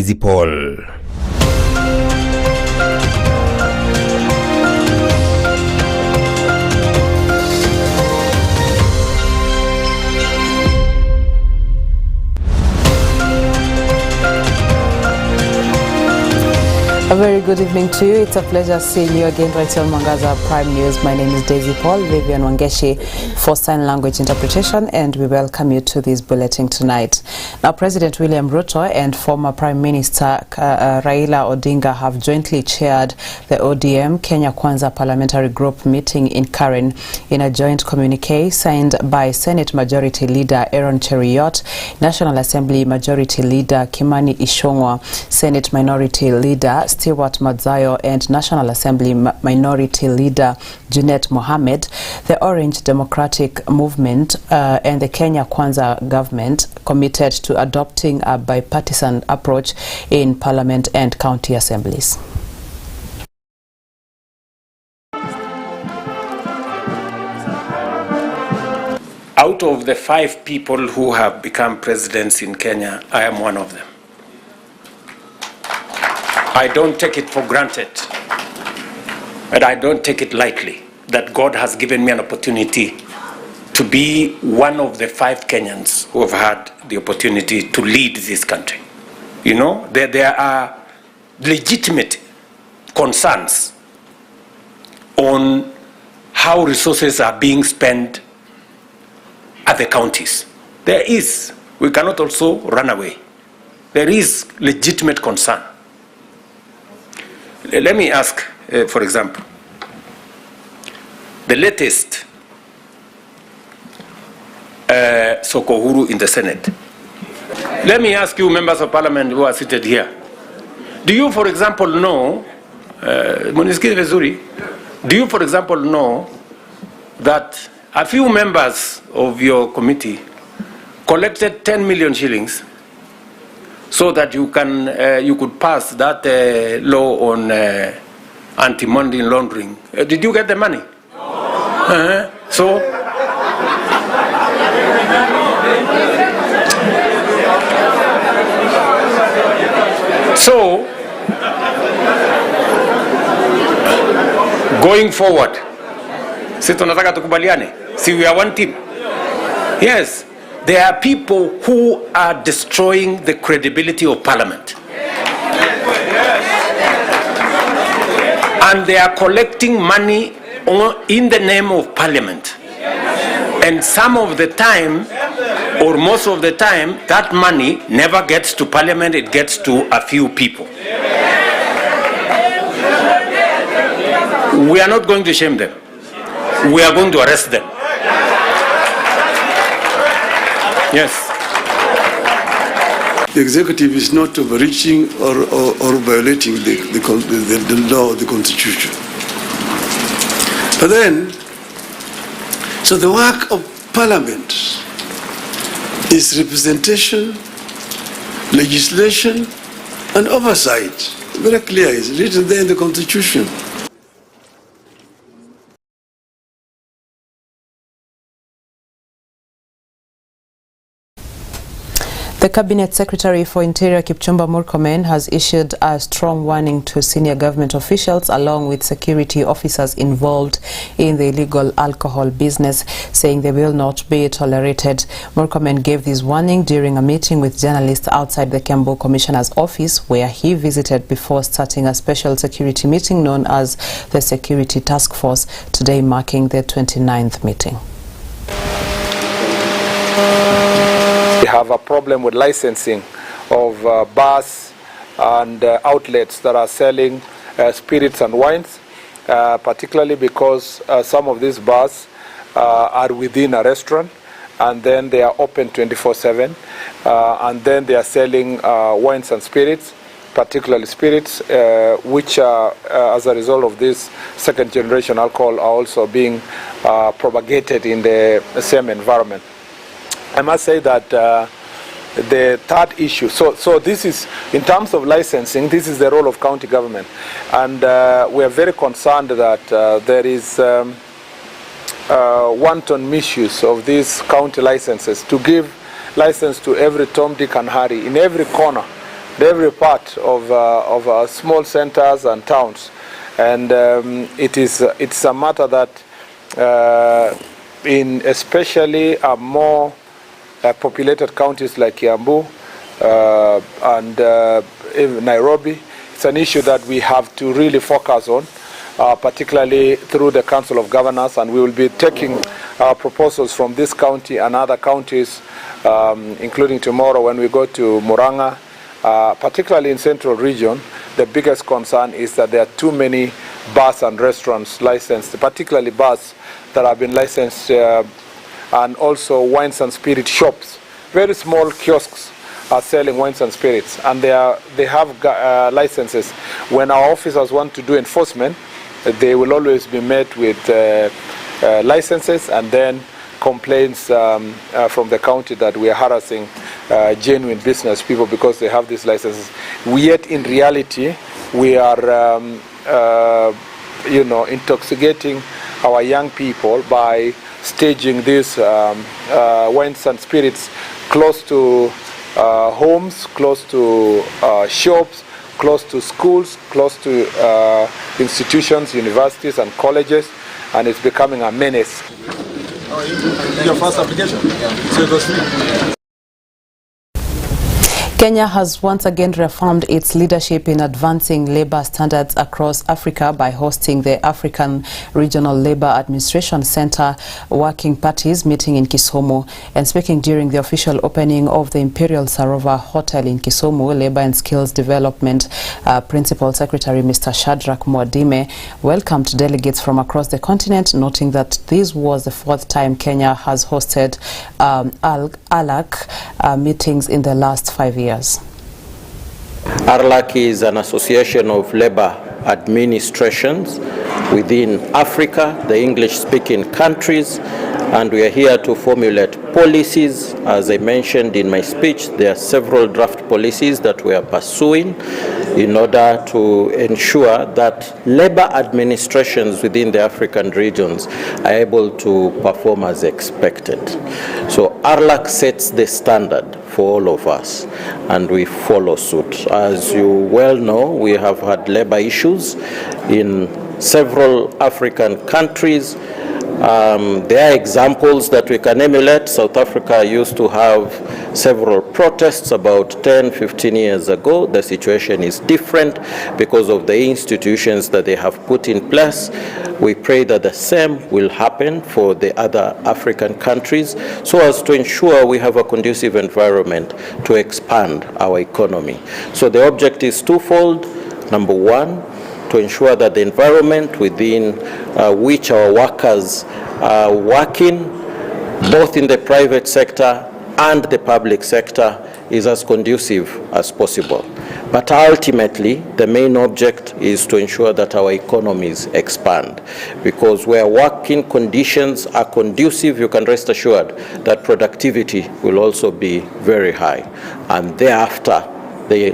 Daisy Paul. A very good evening to you. It's a pleasure seeing you again right here on Mwangaza Prime News. My name is Daisy Paul, Vivian Wangeshi for sign language interpretation, and we welcome you to this bulletin tonight. Now, President William Ruto and former Prime Minister Raila Odinga have jointly chaired the ODM Kenya Kwanza Parliamentary Group meeting in Karen. In a joint communique signed by Senate Majority Leader Aaron Cheruiyot, National Assembly Majority Leader Kimani Ichung'wah, Senate Minority Leader Stewart Madzayo, and National Assembly Minority Leader Junet Mohamed, the Orange Democratic Movement and the Kenya Kwanza government committed to adopting a bipartisan approach in Parliament and county assemblies. Out of the 5 people who have become presidents in Kenya, I am one of them. I don't take it for granted, and I don't take it lightly that God has given me an opportunity to be one of the 5 Kenyans who have had the opportunity to lead this country. You know, there are legitimate concerns on how resources are being spent at the counties. There is. We cannot also run away. There is legitimate concern. Let me ask, for example, the latest Soko Huru in the Senate. Let me ask you, members of parliament who are seated here, do you, for example, know, do you, for example, know that a few members of your committee collected 10 million shillings so that you could pass that law on anti-money laundering? Did you get the money? No. So going forward, si tunataka tukubaliane, si we are one team. Yes. There are people who are destroying the credibility of Parliament. And they are collecting money in the name of Parliament. And some of the time, or most of the time, that money never gets to Parliament, it gets to a few people. We are not going to shame them. We are going to arrest them. Yes. The executive is not overreaching or violating the law, the constitution. But then, so the work of Parliament is representation, legislation, and oversight. Very clear, it's written there in the constitution. The Cabinet Secretary for Interior Kipchumba Murkomen has issued a strong warning to senior government officials along with security officers involved in the illegal alcohol business, saying they will not be tolerated. Murkomen gave this warning during a meeting with journalists outside the Kiambu Commissioner's office, where he visited before starting a special security meeting known as the Security Task Force, today marking the 29th meeting. We have a problem with licensing of bars and outlets that are selling spirits and wines, particularly because some of these bars are within a restaurant, and then they are open 24/7, and then they are selling wines and spirits, particularly spirits, which as a result of this second generation alcohol are also being propagated in the same environment. I must say that the third issue, so this is, in terms of licensing, this is the role of county government, and we are very concerned that there is wanton misuse of these county licenses to give license to every Tom, Dick and Harry in every corner every part of small centers and towns. And it's a matter that in especially more populated counties like Kiambu and Nairobi, it's an issue that we have to really focus on, particularly through the Council of Governors, and we will be taking proposals from this county and other counties, including tomorrow when we go to Murang'a, particularly in Central Region. The biggest concern is that there are too many bars and restaurants licensed, particularly bars that have been licensed, and also wines and spirit shops. Very small kiosks are selling wines and spirits, and they have licenses. When our officers want to do enforcement, they will always be met with licenses and then complaints from the county that we are harassing genuine business people because they have these licenses. Yet in reality, we are intoxicating our young people by staging these wines and spirits close to homes, close to shops, close to schools, close to institutions, universities and colleges, and it's becoming a menace. Your first application? Yeah. So it was free? Kenya has once again reaffirmed its leadership in advancing labor standards across Africa by hosting the African Regional Labor Administration Center Working Parties meeting in Kisumu. And speaking during the official opening of the Imperial Sarova Hotel in Kisumu, Labor and Skills Development Principal Secretary Mr. Shadrach Mwadime welcomed delegates from across the continent, noting that this was the fourth time Kenya has hosted ALAC meetings in the last 5 years. ALAC is an association of labor administrations within Africa, the English-speaking countries, and we are here to formulate policies. As I mentioned in my speech, there are several draft policies that we are pursuing in order to ensure that labor administrations within the African regions are able to perform as expected. So ALAC sets the standard for all of us, and we follow suit. As you well know, we have had labor issues in several African countries. There are examples that we can emulate. South Africa used to have several protests about 10-15 years ago. The situation is different because of the institutions that they have put in place. We pray that the same will happen for the other African countries so as to ensure we have a conducive environment to expand our economy. So the object is twofold. Number one, to ensure that the environment within which our workers are working, both in the private sector and the public sector, is as conducive as possible. But ultimately, the main object is to ensure that our economies expand, because where working conditions are conducive, you can rest assured that productivity will also be very high. And thereafter,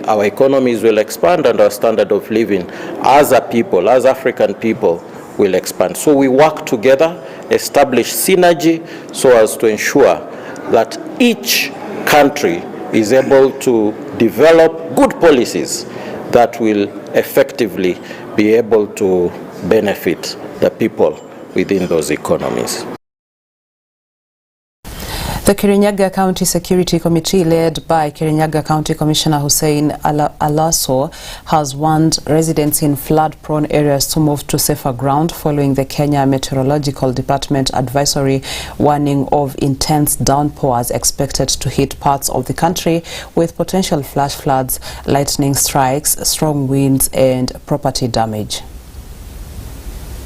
our economies will expand and our standard of living as a people, as African people, will expand. So we work together, establish synergy so as to ensure that each country is able to develop good policies that will effectively be able to benefit the people within those economies. The Kirinyaga County Security Committee, led by Kirinyaga County Commissioner Hussein Alaso, has warned residents in flood-prone areas to move to safer ground following the Kenya Meteorological Department advisory warning of intense downpours expected to hit parts of the country with potential flash floods, lightning strikes, strong winds and property damage.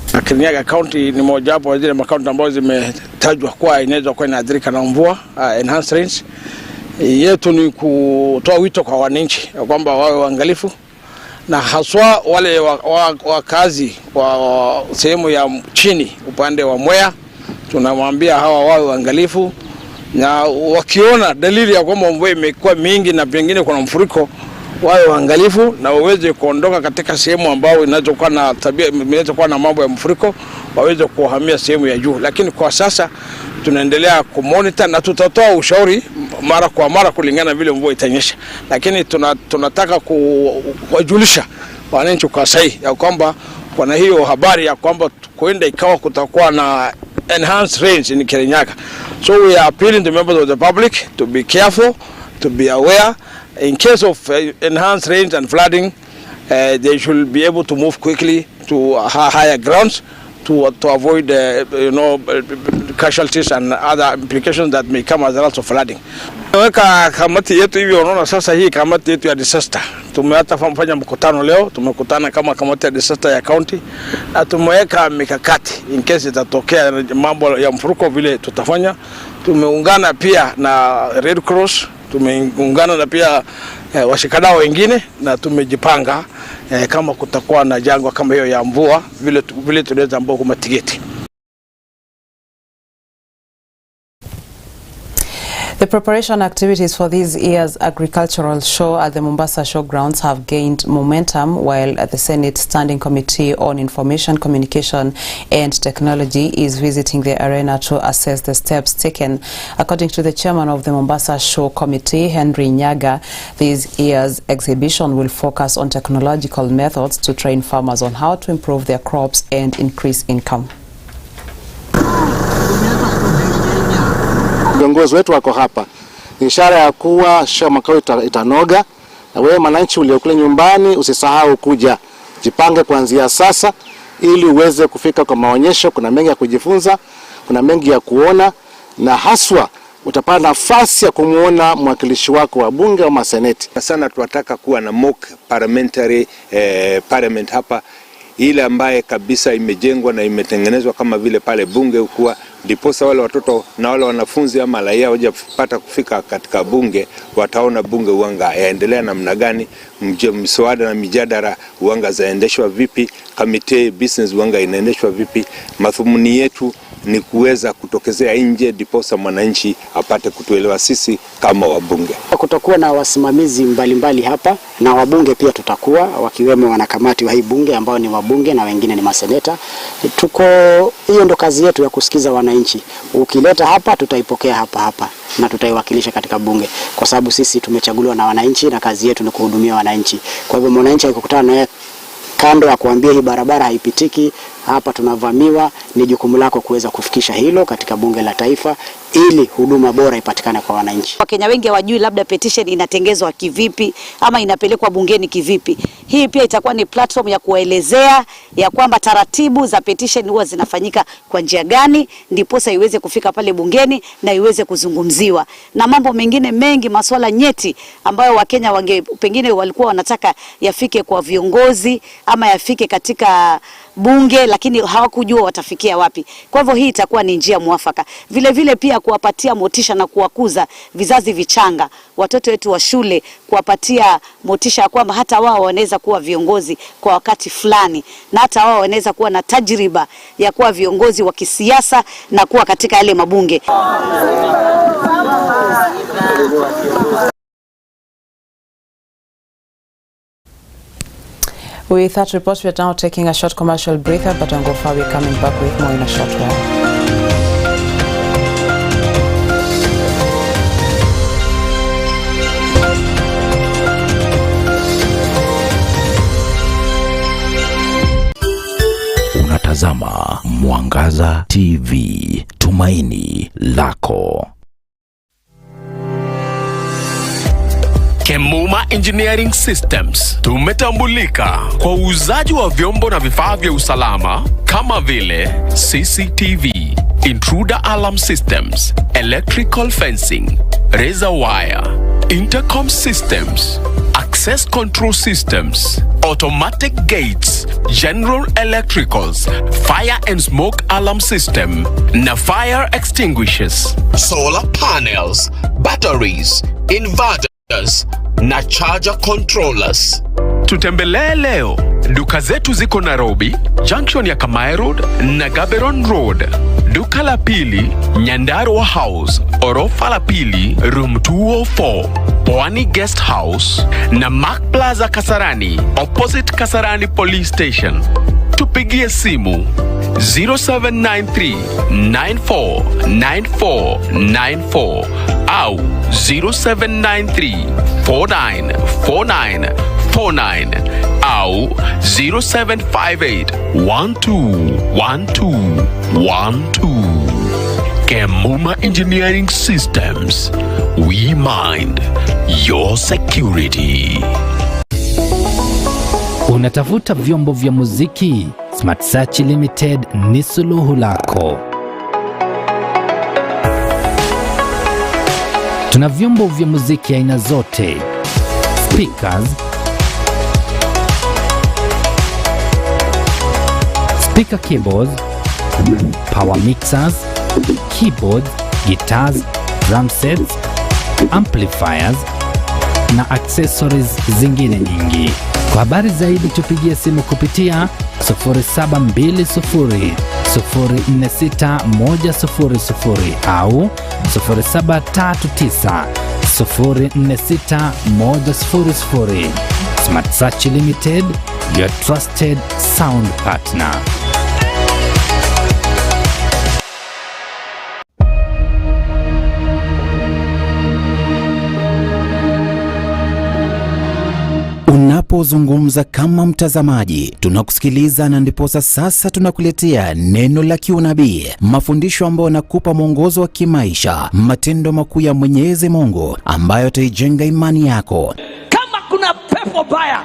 Kirinyaga County ni mojawapo wa zile makaunti ambazo zimetajwa kuwa inaweza kuwa inaathirika na mvua, enhanced rains. Yetu ni kutoa wito kwa wananchi kwamba wawe waangalifu, na haswa wale wakazi wa sehemu ya chini upande wa Mwea, tunamwambia hawa wawe waangalifu, na wakiona dalili ya kwamba mvua imekuwa mingi na pengine kuna mfuriko, wawe waangalifu na waweze kuondoka katika sehemu ambao inazokuwa na tabia, inazokuwa na mambo ya mfuriko, waweze kuhamia sehemu ya juu. Lakini kwa sasa tunaendelea kumonitor na tutatoa ushauri mara kwa mara kulingana vile mvua itanyesha. Lakini tunataka kuwajulisha wananchi kwa sahihi ya kwamba kuna hiyo habari ya kwamba kuenda ikawa kutakuwa na enhanced rains in Kirinyaga. So we are appealing to members of the public to be careful, to be aware. In case of enhanced rains and flooding, they should be able to move quickly to higher grounds to avoid casualties and other implications that may come as a result of flooding. Weka kamati yetu hivi, unaona sasa hii kamati yetu ya disaster. Tumefanya mkutano leo, tumekutana kama kamati ya disaster ya county na tumeweka mikakati in case itatokea mambo ya mfuriko vile tutafanya. Tumeungana pia na Red Cross, tumeungana na pia washikadau wengine na tumejipanga kama kutakuwa na jangwa kama hiyo ya mvua vile tunaweza ambao kumatigeti. The preparation activities for this year's agricultural show at the Mombasa Showgrounds have gained momentum, while the Senate Standing Committee on Information, Communication and Technology is visiting the arena to assess the steps taken. According to the chairman of the Mombasa Show Committee, Henry Nyaga, this year's exhibition will focus on technological methods to train farmers on how to improve their crops and increase income. Viongozi wetu wako hapa. Ni ishara ya kuwa show makao itanoga, na wewe mwananchi uliokule nyumbani usisahau kuja. Jipange kuanzia sasa ili uweze kufika kwa maonyesho. Kuna mengi ya kujifunza, kuna mengi ya kuona, na haswa utapata nafasi ya kumuona mwakilishi wako wa bunge au maseneti. Sana tunataka kuwa na mock parliamentary parliament hapa, ile ambaye kabisa imejengwa na imetengenezwa kama vile pale bunge ukuwa, ndiposa wale watoto na wale wanafunzi ama raia wajapata kufika katika bunge, wataona bunge uanga yaendelea namna gani, mswada na mijadala uanga zaendeshwa vipi, committee business uanga inaendeshwa vipi. Madhumuni yetu ni kuweza kutokezea nje, ndiposa mwananchi apate kutuelewa sisi kama wabunge. Kutakuwa na wasimamizi mbalimbali hapa na wabunge pia tutakuwa, wakiwemo wanakamati wa hii bunge ambao ni wabunge na wengine ni maseneta. Hiyo ndo kazi yetu ya kusikiza wananchi. Ukileta hapa tutaipokea hapa na tutaiwakilisha katika bunge, kwa sababu sisi tumechaguliwa na wananchi na kazi yetu ni kuhudumia wananchi. Kwa hivyo mwananchi akikutana naye kando ya kuambia hii barabara haipitiki, hapa tunavamiwa, ni jukumu lako kuweza kufikisha hilo katika bunge la taifa ili huduma bora ipatikane kwa wananchi. Wakenya wengi hawajui labda petition inatengezwa kivipi ama inapelekwa bungeni kivipi. Hii pia itakuwa ni platform ya kuelezea ya kwamba taratibu za petition huwa zinafanyika kwa njia gani, ndiposa iweze kufika pale bungeni na iweze kuzungumziwa. Na mambo mengine mengi, masuala nyeti ambayo Wakenya pengine walikuwa wanataka yafike kwa viongozi ama yafike katika bunge, lakini hawakujua watafikia wapi. Kwa hivyo hii itakuwa ni njia mwafaka. Vile vile pia kuwapatia motisha na kuwakuza vizazi vichanga, watoto wetu wa shule, kuwapatia motisha ya kwamba hata wao wanaweza kuwa viongozi kwa wakati fulani, na hata wao wanaweza kuwa na tajriba ya kuwa viongozi wa kisiasa na kuwa katika yale mabunge. With that report, we are now taking a short commercial break, but on Go Far, we're coming back with more in a short while. Unatazama Mwangaza TV, tumaini lako. Kemuma Engineering Systems tumetambulika kwa uuzaji wa vyombo na vifaa vya usalama kama vile CCTV, intruder alarm systems, electrical fencing, razor wire, intercom systems, access control systems, automatic gates, general electricals, fire and smoke alarm system na fire extinguishers, solar panels, batteries, inverters na charger controllers. Tutembelee leo. Duka zetu ziko Nairobi, junction ya Kamae Road na Gaberon Road. Duka la pili, Nyandarua House, orofa la pili, room 204. Pwani Guest House na Mark Plaza Kasarani, opposite Kasarani Police Station. Tupigie simu 0793 949494 au 0793 494949 au 0758 121212. Kemuma Engineering Systems. We mind your security. Unatafuta vyombo vya muziki? Smart Search Limited ni suluhu lako. Tuna vyombo vya muziki aina zote: speakers, speaker keyboards, power mixers, keyboards, guitars, drum sets, amplifiers na accessories zingine nyingi. Kwa habari zaidi tupigie simu kupitia 0720 046 100 au 0739 046 100. Smart Search Limited, your trusted sound partner. Unapozungumza kama mtazamaji, tunakusikiliza na ndiposa sasa tunakuletea neno la kiunabii, mafundisho ambayo yanakupa mwongozo wa kimaisha, matendo makuu ya Mwenyezi Mungu ambayo yataijenga imani yako. Kama kuna pepo baya,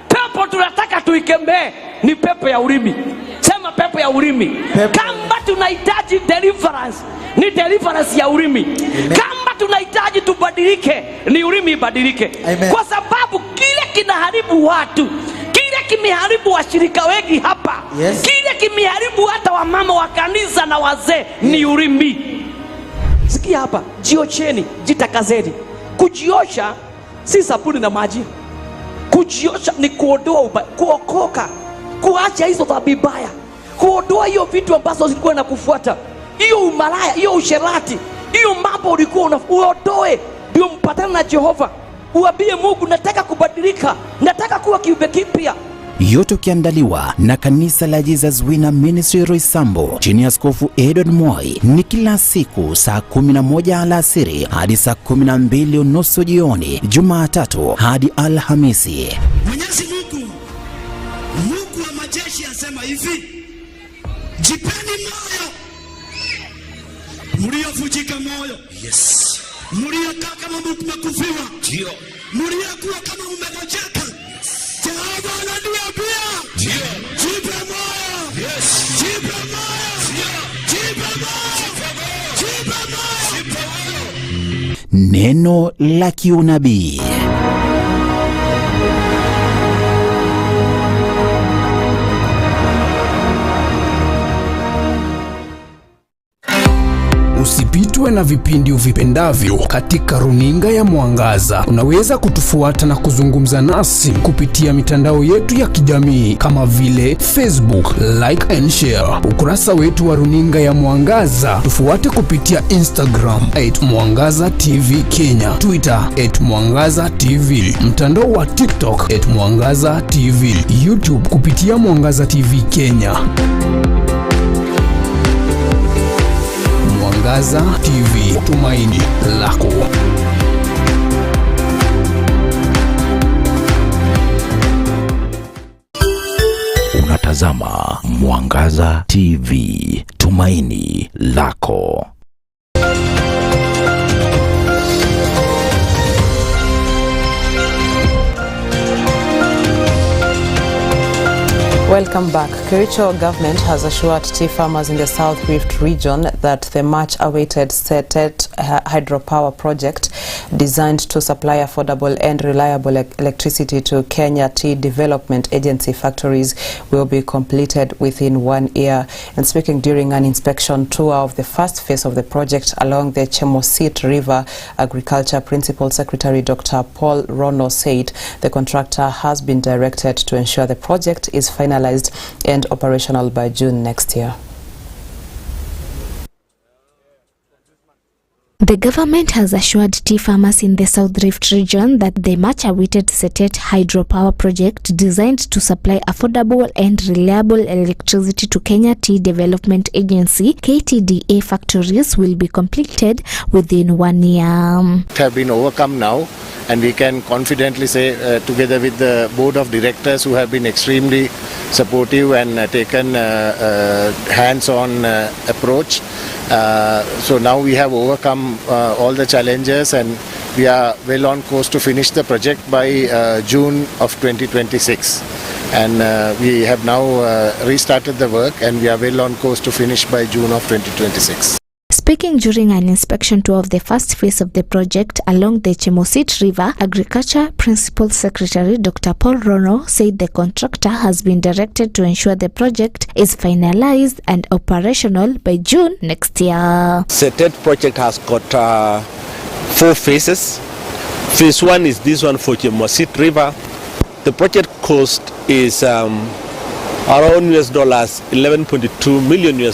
pepo tunataka tuikemee ni pepo ya ulimi. Sema pepo ya ulimi. Kama tunahitaji deliverance, ni deliverance ya ulimi. Kama tunahitaji tubadilike, ni ulimi ibadilike. Kwa sababu kile kinaharibu watu, kile kimeharibu washirika wengi hapa, kile kimeharibu hata wamama wa kanisa na wazee, ni ulimi. Sikia hapa, jiocheni, jitakazeni. Kujiosha si sabuni na maji. Kujiosha ni kuondoa kuokoka, kuacha hizo dhambi mbaya, kuondoa hiyo vitu ambazo zilikuwa na kufuata, hiyo umalaya, hiyo usherati, hiyo mambo ulikuwa uondoe, ndio mpatane na Jehova. Uambie Mungu, nataka kubadilika, nataka kuwa kiumbe kipya. Yote ukiandaliwa na kanisa la Jesus Winner Ministry Roysambu chini ya Askofu Edward Moi, ni kila siku saa 11 alasiri hadi saa 12:30 jioni, Jumatatu hadi Alhamisi. Mwenyezi Mungu, Mungu wa majeshi asema hivi: jipeni moyo mliovunjika moyo. Yes. Mliokaa kama mmekufiwa. Ndio. Mliokuwa kama mmegojeka. Jehova ananiambia, ndio, jipe moyo. Yes. Jipe moyo. Ndio. Jipe moyo. Jipe moyo. Neno la kiunabii. Usipitwe na vipindi uvipendavyo katika runinga ya Mwangaza. Unaweza kutufuata na kuzungumza nasi kupitia mitandao yetu ya kijamii kama vile Facebook, like and share ukurasa wetu wa runinga ya Mwangaza. Tufuate kupitia Instagram @MwangazaTV Kenya, Twitter @MwangazaTV, mtandao wa TikTok @MwangazaTV, YouTube kupitia Mwangaza TV Kenya. Mwangaza TV, tumaini lako. Unatazama Mwangaza TV, tumaini lako. Welcome back. Kericho government has assured tea farmers in the South Rift region that the much-awaited Setet hydropower project, designed to supply affordable and reliable electricity to Kenya Tea Development Agency factories, will be completed within 1 year. And speaking during an inspection tour of the first phase of the project along the Chemosit River, Agriculture Principal Secretary Dr. Paul Rono said the contractor has been directed to ensure the project is finalized and operational by June next year. The government has assured tea farmers in the South Rift region that the much-awaited Setet hydropower project, designed to supply affordable and reliable electricity to Kenya Tea Development Agency (KTDA) factories, will be completed within 1 year. Have been overcome now, and we can confidently say, together with the board of directors who have been extremely supportive and taken hands-on approach. So now we have overcome all the challenges, and we are well on course to finish the project by June of 2026. And we have now restarted the work, and we are well on course to finish by June of 2026. Speaking during an inspection tour of the first phase of the project along the Chemosit River, Agriculture Principal Secretary Dr. Paul Rono said the contractor has been directed to ensure the project is finalized and operational by June next year. Setet project has got 4 phases. Phase 1 is this one for Chemosit River. The project cost is around $11.2 million.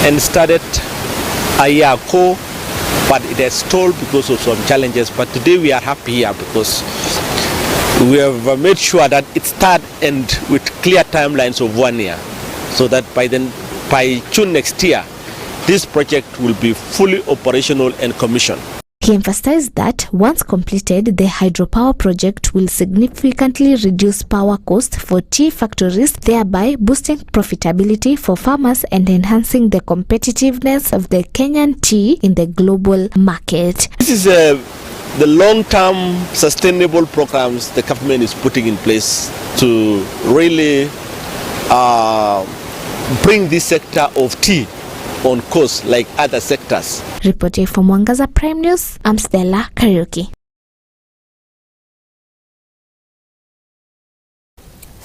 And started a year ago, but it has stalled because of some challenges. But today we are happy here because we have made sure that it starts and with clear timelines of 1 year, so that by June next year, this project will be fully operational and commissioned. He emphasized that once completed, the hydropower project will significantly reduce power costs for tea factories, thereby boosting profitability for farmers and enhancing the competitiveness of the Kenyan tea in the global market. This is the long-term sustainable programs the government is putting in place to really bring this sector of tea on course like other sectors. Reporting from Mwangaza Prime News, I'm Stella Kariuki.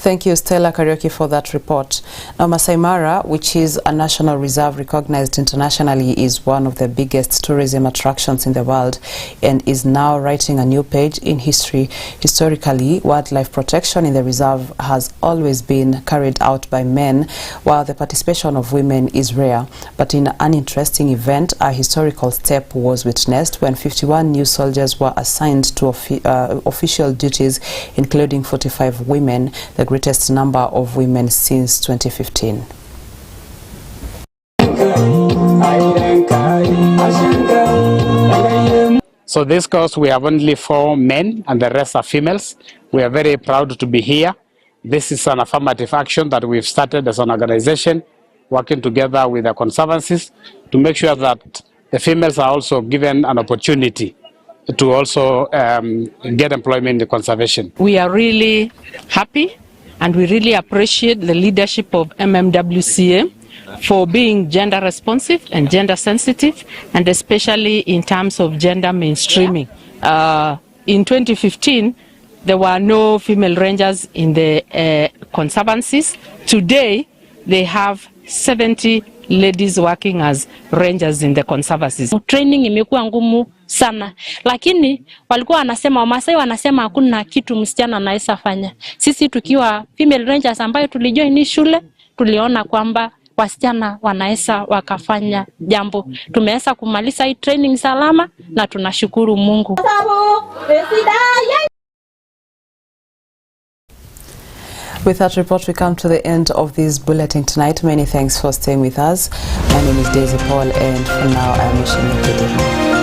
Thank you, Stella Kariuki, for that report. Now, Masai Mara, which is a national reserve recognized internationally, is one of the biggest tourism attractions in the world and is now writing a new page in history. Historically, wildlife protection in the reserve has always been carried out by men, while the participation of women is rare. But in an interesting event, a historical step was witnessed when 51 new soldiers were assigned to official duties, including 45 women, the greatest number of women since 2015. So this course we have only 4 men and the rest are females. We are very proud to be here. This is an affirmative action that we've started as an organization, working together with the conservancies to make sure that the females are also given an opportunity to also get employment in conservation. We are really happy and we really appreciate the leadership of MMWCA for being gender responsive and gender sensitive, and especially in terms of gender mainstreaming. In 2015, there were no female rangers in the conservancies. Today, they have 70 ladies working as rangers in the conservancies. Training imekuwa ngumu sana, lakini walikuwa wanasema, Wamasai wanasema hakuna kitu msichana anaweza fanya. Sisi tukiwa female rangers ambayo tulijoin shule, tuliona kwamba wasichana wanaweza wakafanya jambo. Tumeweza kumaliza hii training salama na tunashukuru Mungu. With that report, we come to the end of this bulletin tonight. Many thanks for staying with us. My name is Daisy Paul, and for now, I am wishing you good evening.